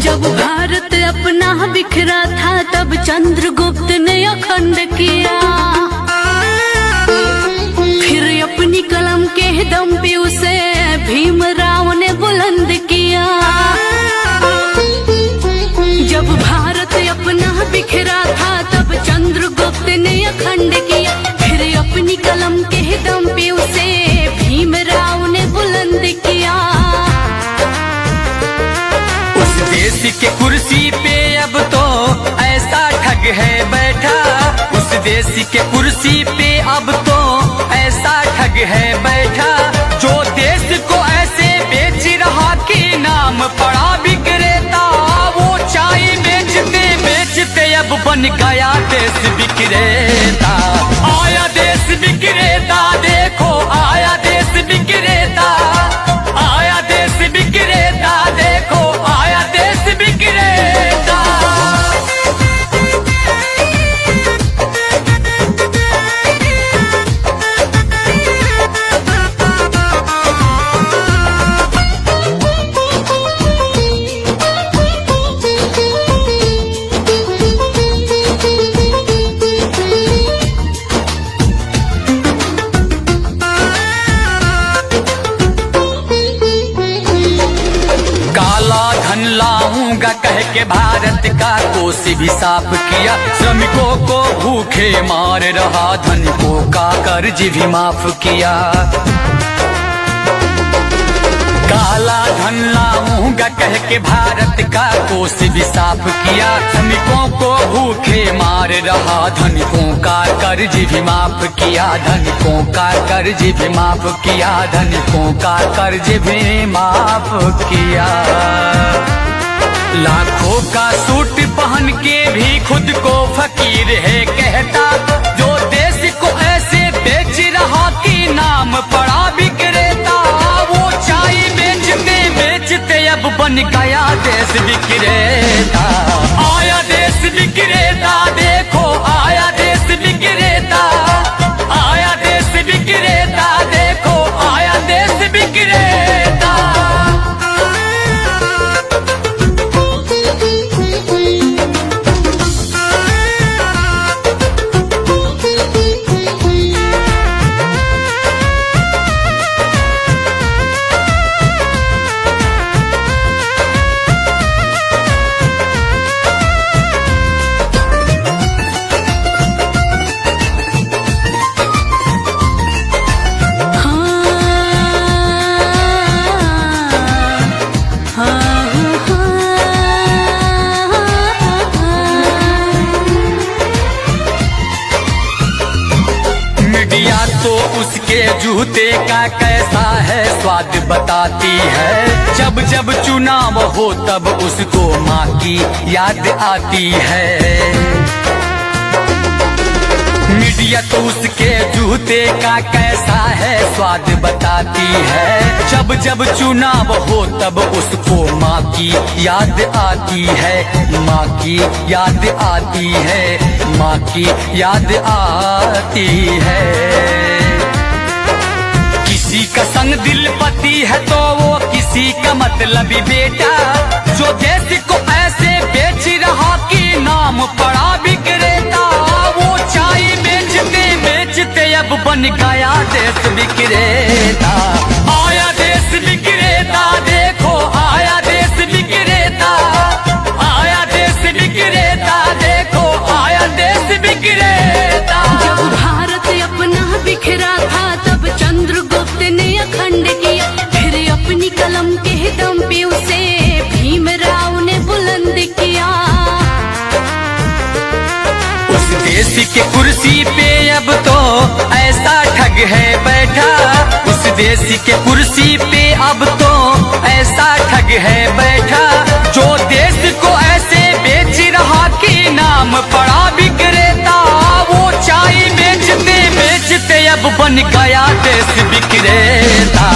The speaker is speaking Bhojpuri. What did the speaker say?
जब भारत अपना बिखरा था तब चंद्रगुप्त ने अखंड किया, फिर अपनी कलम के दम पे उसे भीमराव ने बुलंद किया। जब भारत अपना बिखरा था तब चंद्रगुप्त ने अखंड किया, फिर अपनी कलम के दम पे उसे भीमराव ने बुलंद किया। उस देश के कुर्सी पे अब तो ऐसा ठग है बैठा, उस देश के कुर्सी पे अब तो ऐसा ठग है बैठा, जो देश को ऐसे बेच रहा कि नाम पड़ा विक्रेता। वो चाय बेचते बेचते अब बन गया देश विक्रेता। आया देश विक्रेता, देखो आया देश विक्रेता, आया देश विक्रेता, देखो आया देश विक्रेता। लाऊंगा कह के भारत का कोष भी साफ किया, श्रमिकों को भूखे मार रहा, धनिकों का कर्ज भी माफ किया। काला धन लाऊंगा कह के भारत का कोष भी साफ किया, श्रमिकों को भूखे मार रहा, धनिकों का कर्ज भी माफ किया, धनिकों का कर्ज भी माफ किया, धनिकों का कर्ज भी माफ किया। लाखों का सूट पहन के भी खुद को फकीर है कहता, जो देश को ऐसे बेच रहा कि नाम पड़ा विक्रेता। वो चाय बेचते बेचते अब बन गया देश विक्रेता। आया देश विक्रेता, देखो आया देश विक्रेता, आया देश विक्रेता, देखो आया देश विक्रेता। तो उसके जूते का कैसा है स्वाद बताती है, जब जब चुनाव हो तब उसको माँ की याद आती है। मीडिया तो उसके जूते का कैसा है स्वाद बताती है, जब जब चुनाव हो तब उसको माँ की याद आती है, माँ की याद आती है, माँ की याद आती है। किसी का संग दिल पति है तो वो किसी का मतलबी बेटा, जो देश को ऐसे बेच रहा कि नाम पड़ा विक्रेता। वो चाय बेचते बेचते अब बन गया देश विक्रेता। आया देश विक्रेता, देखो आया देश विक्रेता, आया देश विक्रेता, देखो आया देश विक्रेता। जब भारत अपना बिखरा था तब चंद्रगुप्त ने अखंड किया, फिर अपनी कलम के दम पे उसे भीमराव ने बुलंद किया। उस देश के कुर्सी पे अब तो ऐसा ठग है बैठा, उस देश के कुर्सी पे अब तो ऐसा ठग है बैठा, जो देश को ऐसे बेच रहा कि नाम पड़ा विक्रेता। वो चाय बेचते बेचते अब बन गया देश विक्रेता।